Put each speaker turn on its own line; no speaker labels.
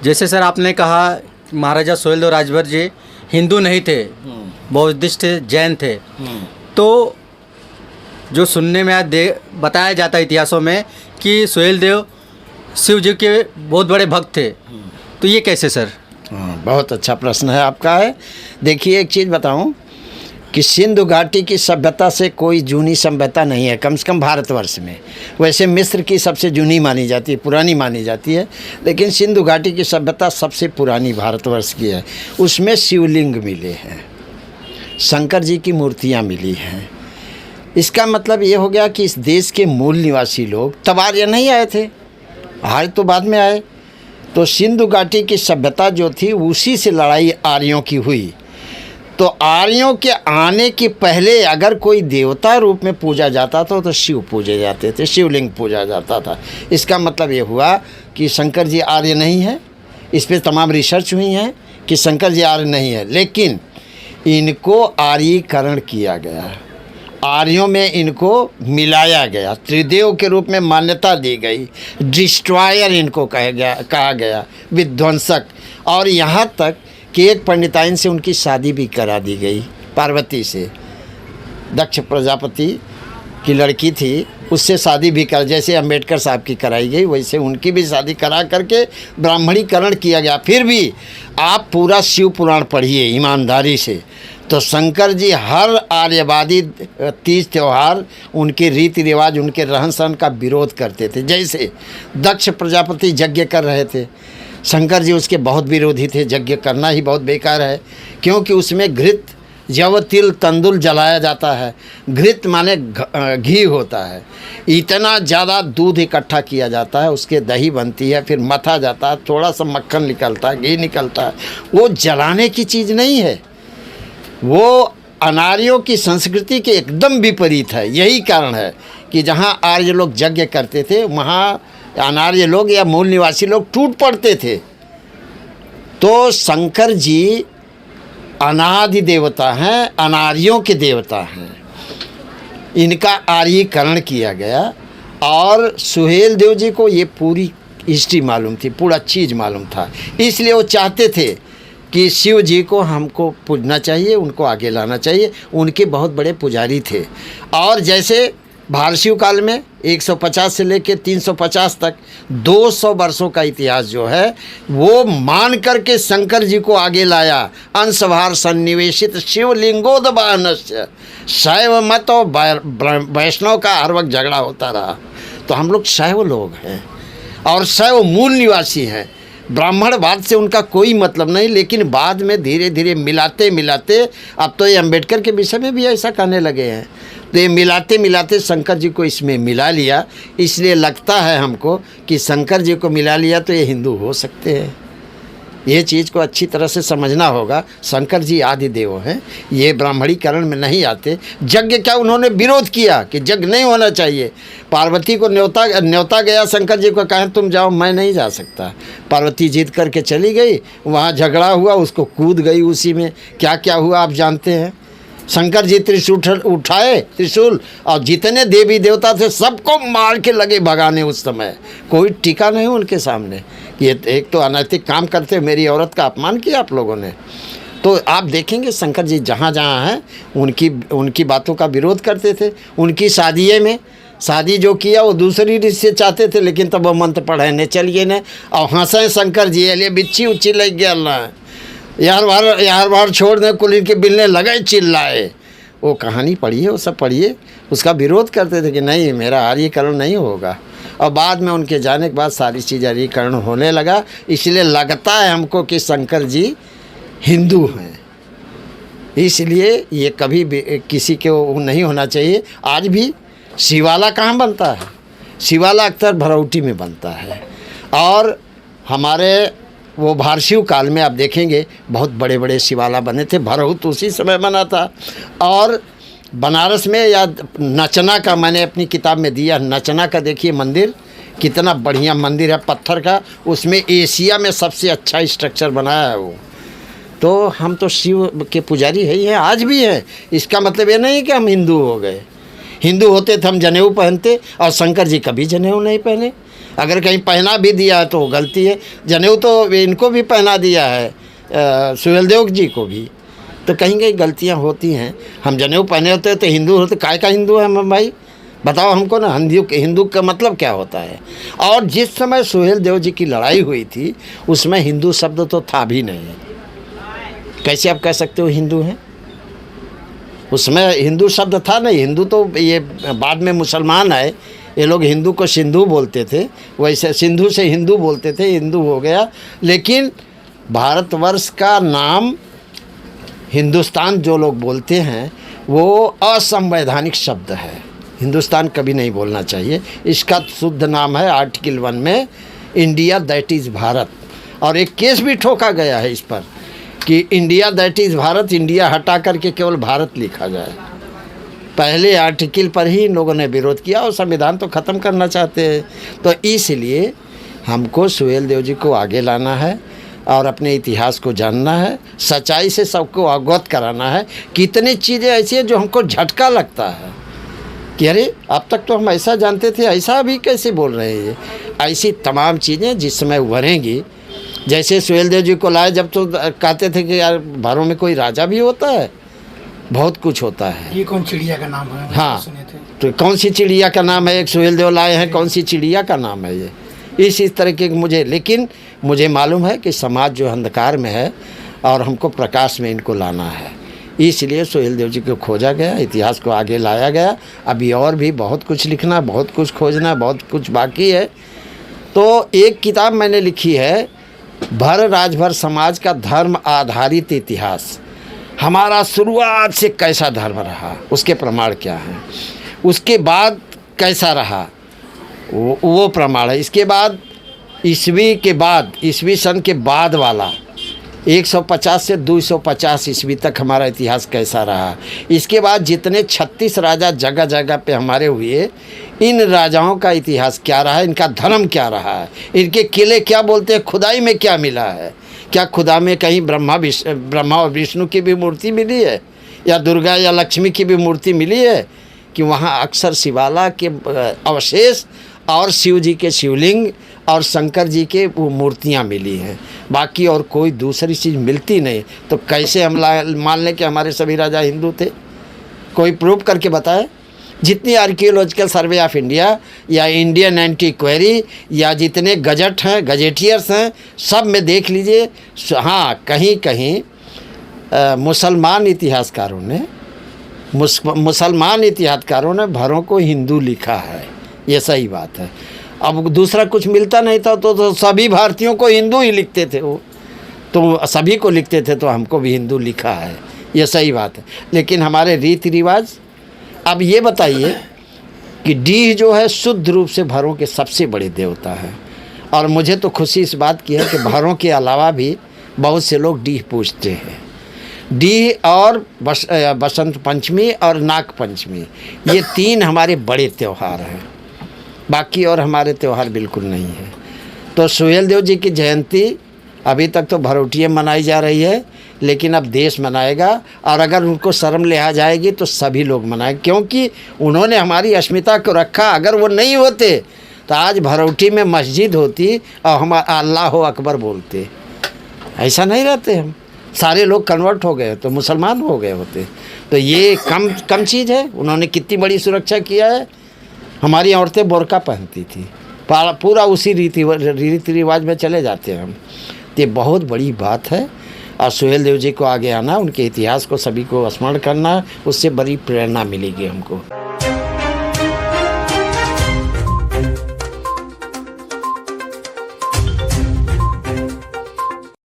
जैसे सर आपने कहा महाराजा सुहेलदेव राजभर जी हिंदू नहीं थे, बौद्धिस्ट थे, जैन थे। तो जो सुनने में बताया जाता है इतिहासों में कि सुहेलदेव शिव जी के बहुत बड़े भक्त थे, तो ये कैसे सर?
बहुत अच्छा प्रश्न है आपका है। देखिए एक चीज़ बताऊं कि सिंधु घाटी की सभ्यता से कोई जूनी सभ्यता नहीं है, कम से कम भारतवर्ष में। वैसे मिस्र की सबसे जूनी मानी जाती है, पुरानी मानी जाती है, लेकिन सिंधु घाटी की सभ्यता सबसे पुरानी भारतवर्ष की है। उसमें शिवलिंग मिले हैं, शंकर जी की मूर्तियाँ मिली हैं। इसका मतलब ये हो गया कि इस देश के मूल निवासी लोग तब आर्य नहीं आए थे, आज तो बाद में आए। तो सिंधु घाटी की सभ्यता जो थी उसी से लड़ाई आर्यों की हुई। तो आर्यों के आने के पहले अगर कोई देवता रूप में पूजा जाता था तो शिव पूजे जाते थे, शिवलिंग पूजा जाता था। इसका मतलब ये हुआ कि शंकर जी आर्य नहीं है। इस पर तमाम रिसर्च हुई हैं कि शंकर जी आर्य नहीं है, लेकिन इनको आर्यीकरण किया गया, आर्यों में इनको मिलाया गया, त्रिदेव के रूप में मान्यता दी गई, डिस्ट्रॉयर इनको कहा गया, विध्वंसक। और यहाँ तक कि एक पंडिताइन से उनकी शादी भी करा दी गई, पार्वती से। दक्ष प्रजापति की लड़की थी, उससे शादी भी कर, जैसे अंबेडकर साहब की कराई गई वैसे उनकी भी शादी करा करके ब्राह्मणीकरण किया गया। फिर भी आप पूरा शिव पुराण पढ़िए ईमानदारी से, तो शंकर जी हर आर्यवादी तीज त्यौहार, उनके रीति रिवाज, उनके रहन सहन का विरोध करते थे। जैसे दक्ष प्रजापति यज्ञ कर रहे थे, शंकर जी उसके बहुत विरोधी थे। यज्ञ करना ही बहुत बेकार है, क्योंकि उसमें घृत, जव, तिल, तंदुल जलाया जाता है। घृत माने घी होता है, इतना ज़्यादा दूध इकट्ठा किया जाता है, उसके दही बनती है, फिर मथा जाता है, थोड़ा सा मक्खन निकलता है, घी निकलता है। वो जलाने की चीज़ नहीं है, वो अनार्यों की संस्कृति के एकदम विपरीत है। यही कारण है कि जहाँ आर्य लोग यज्ञ करते थे वहाँ अनार्य लोग या मूल निवासी लोग टूट पड़ते थे। तो शंकर जी अनादि देवता हैं, अनार्यों के देवता हैं, इनका आर्यीकरण किया गया। और सुहेलदेव जी को ये पूरी हिस्ट्री मालूम थी, पूरा चीज़ मालूम था, इसलिए वो चाहते थे कि शिव जी को हमको पूजना चाहिए, उनको आगे लाना चाहिए। उनके बहुत बड़े पुजारी थे। और जैसे भारशिव काल में 150 से लेकर 350 तक 200 वर्षों का इतिहास जो है वो मान करके शंकर जी को आगे लाया। अंशभार सन्निवेशित शिवलिंगोद्भानस्य, शैव मत और वैष्णव का हर वक्त झगड़ा होता रहा। तो हम लोग शैव लोग हैं और शैव मूल निवासी हैं, ब्राह्मणवाद से उनका कोई मतलब नहीं। लेकिन बाद में धीरे धीरे मिलाते मिलाते, अब तो ये अंबेडकर के विषय में भी ऐसा कहने लगे हैं, तो ये मिलाते मिलाते शंकर जी को इसमें मिला लिया। इसलिए लगता है हमको कि शंकर जी को मिला लिया तो ये हिंदू हो सकते हैं। ये चीज़ को अच्छी तरह से समझना होगा। शंकर जी आदि देव हैं, ये ब्राह्मणीकरण में नहीं आते। यज्ञ क्या उन्होंने विरोध किया कि यज्ञ नहीं होना चाहिए। पार्वती को न्योता गया, शंकर जी को कहें तुम जाओ, मैं नहीं जा सकता। पार्वती जीत करके चली गई, वहाँ झगड़ा हुआ, उसको कूद गई। उसी में क्या क्या हुआ आप जानते हैं। शंकर जी त्रिशूल उठाए, त्रिशूल, और जितने देवी देवता थे सबको मार के लगे भगाने। उस समय कोई टीका नहीं उनके सामने। ये एक तो अनैतिक काम करते, मेरी औरत का अपमान किया आप लोगों ने। तो आप देखेंगे शंकर जी जहाँ जहाँ हैं उनकी बातों का विरोध करते थे। उनकी शादी में शादी जो किया वो दूसरी रीत से चाहते थे, लेकिन तब वो मंत्र पढ़े ने चलिए ने और हंसे शंकर जी अलिए बिच्छी उच्छी लग गया अल्लाह यार बार छोड़ दे कुल इनके बिलने लगे चिल्लाए। वो कहानी पढ़िए, वो सब पढ़िए। उसका विरोध करते थे कि नहीं मेरा आर्यीकरण नहीं होगा। और बाद में उनके जाने के बाद सारी चीज़ आर्यीकरण होने लगा। इसलिए लगता है हमको कि शंकर जी हिंदू हैं। इसलिए ये कभी भी किसी को नहीं होना चाहिए। आज भी शिवाला कहाँ बनता है? शिवाला अक्सर भरौटी में बनता है। और हमारे वो भारशिव काल में आप देखेंगे बहुत बड़े बड़े शिवाला बने थे। भरहुत उसी समय बना था। और बनारस में या नचना का मैंने अपनी किताब में दिया, नचना का देखिए मंदिर कितना बढ़िया मंदिर है पत्थर का। उसमें एशिया में सबसे अच्छा स्ट्रक्चर बनाया है वो। तो हम तो शिव के पुजारी है ही हैं, आज भी हैं। इसका मतलब ये नहीं कि हम हिंदू हो गए। हिंदू होते तो हम जनेऊ पहनते, और शंकर जी कभी जनेऊ नहीं पहने। अगर कहीं पहना भी दिया है तो वो गलती है। जनेऊ तो इनको भी पहना दिया है, सुहेलदेव जी को भी, तो कहीं कहीं गलतियाँ होती हैं। हम जनेऊ पहने होते तो हिंदू होते, काय का हिंदू है हम भाई, बताओ हमको ना। हिंदू का मतलब क्या होता है? और जिस समय सुहेलदेव जी की लड़ाई हुई थी उसमें हिंदू शब्द तो था भी नहीं। कैसे आप कह सकते हो हिंदू हैं? उसमें हिंदू शब्द था नहीं। हिंदू तो ये बाद में मुसलमान आए, ये लोग हिंदू को सिंधु बोलते थे, वैसे सिंधु से हिंदू बोलते थे, हिंदू हो गया। लेकिन भारतवर्ष का नाम हिंदुस्तान जो लोग बोलते हैं वो असंवैधानिक शब्द है। हिंदुस्तान कभी नहीं बोलना चाहिए। इसका शुद्ध नाम है आर्टिकल 1 में इंडिया दैट इज़ भारत। और एक केस भी ठोका गया है इस पर कि India that is Bharat, India हटा करके केवल भारत लिखा जाए। पहले आर्टिकल पर ही इन लोगों ने विरोध किया और संविधान तो ख़त्म करना चाहते हैं। तो इसलिए हमको सुहेलदेव जी को आगे लाना है और अपने इतिहास को जानना है, सच्चाई से सबको अवगत कराना है। कितनी चीज़ें ऐसी हैं जो हमको झटका लगता है कि अरे अब तक तो हम ऐसा जानते थे, ऐसा अभी कैसे बोल रहे हैं। ऐसी तमाम चीज़ें जिस समय उभरेंगी, जैसे सुहेलदेव जी को लाए जब तो कहते थे कि यार भारों में कोई राजा भी होता है, बहुत कुछ होता है।
ये कौन चिड़िया का नाम है?
हाँ,
सुने थे।
तो कौन सी चिड़िया का नाम है? एक सुहेलदेव लाए हैं, कौन सी चिड़िया का नाम है ये? इस तरह के लेकिन मुझे मालूम है कि समाज जो अंधकार में है और हमको प्रकाश में इनको लाना है, इसलिए सुहेलदेव जी को खोजा गया, इतिहास को आगे लाया गया। अभी और भी बहुत कुछ लिखना, बहुत कुछ खोजना, बहुत कुछ बाकी है। तो एक किताब मैंने लिखी है, भर राजभर समाज का धर्म आधारित इतिहास। हमारा शुरुआत से कैसा धर्म रहा, उसके प्रमाण क्या हैं, उसके बाद कैसा रहा वो प्रमाण है। इसके बाद ईस्वी के बाद, ईस्वी सन के बाद वाला 150 से 250 ईस्वी तक हमारा इतिहास कैसा रहा। इसके बाद जितने 36 राजा जगह जगह पे हमारे हुए, इन राजाओं का इतिहास क्या रहा है, इनका धर्म क्या रहा है, इनके किले क्या बोलते हैं, खुदाई में क्या मिला है, क्या खुदा में कहीं ब्रह्मा और विष्णु की भी मूर्ति मिली है, या दुर्गा या लक्ष्मी की भी मूर्ति मिली है, कि वहाँ अक्सर शिवाला के अवशेष और शिव जी के शिवलिंग और शंकर जी के वो मूर्तियाँ मिली हैं। बाकी और कोई दूसरी चीज़ मिलती नहीं। तो कैसे हम मान लें कि हमारे सभी राजा हिंदू थे? कोई प्रूव करके बताए। जितनी आर्कियोलॉजिकल सर्वे ऑफ इंडिया या इंडियन एंटीक्वेरी या जितने गजट हैं, गजेटियर्स हैं, सब में देख लीजिए। हाँ, कहीं कहीं मुसलमान इतिहासकारों ने भरों को हिंदू लिखा है, ये सही बात है। अब दूसरा कुछ मिलता नहीं था तो सभी भारतीयों को हिंदू ही लिखते थे वो, तो सभी को लिखते थे, तो हमको भी हिंदू लिखा है, ये सही बात है। लेकिन हमारे रीति रिवाज, अब ये बताइए कि डीह जो है शुद्ध रूप से भरों के सबसे बड़े देवता है। और मुझे तो खुशी इस बात की है कि भरों के अलावा भी बहुत से लोग डीह पूजते हैं। डीह और बसंत पंचमी और नाग पंचमी, ये 3 हमारे बड़े त्यौहार हैं। बाकी और हमारे त्यौहार बिल्कुल नहीं है। तो सुहेलदेव जी की जयंती अभी तक तो भरोटिये मनाई जा रही है, लेकिन अब देश मनाएगा। और अगर उनको शर्म ले आ जाएगी तो सभी लोग मनाएंगे, क्योंकि उन्होंने हमारी अस्मिता को रखा। अगर वो नहीं होते तो आज भरोटी में मस्जिद होती और हम अल्लाह अकबर बोलते। ऐसा नहीं रहते हम, सारे लोग कन्वर्ट हो गए तो मुसलमान हो गए होते। तो ये कम चीज़ है। उन्होंने कितनी बड़ी सुरक्षा किया है। हमारी औरतें बुर्का पहनती थी, पूरा उसी रीति रिवाज में चले जाते हैं हम। तो ये बहुत बड़ी बात है। और सुहेलदेव जी को आगे आना, उनके इतिहास को सभी को स्मरण करना, उससे बड़ी प्रेरणा मिलेगी हमको।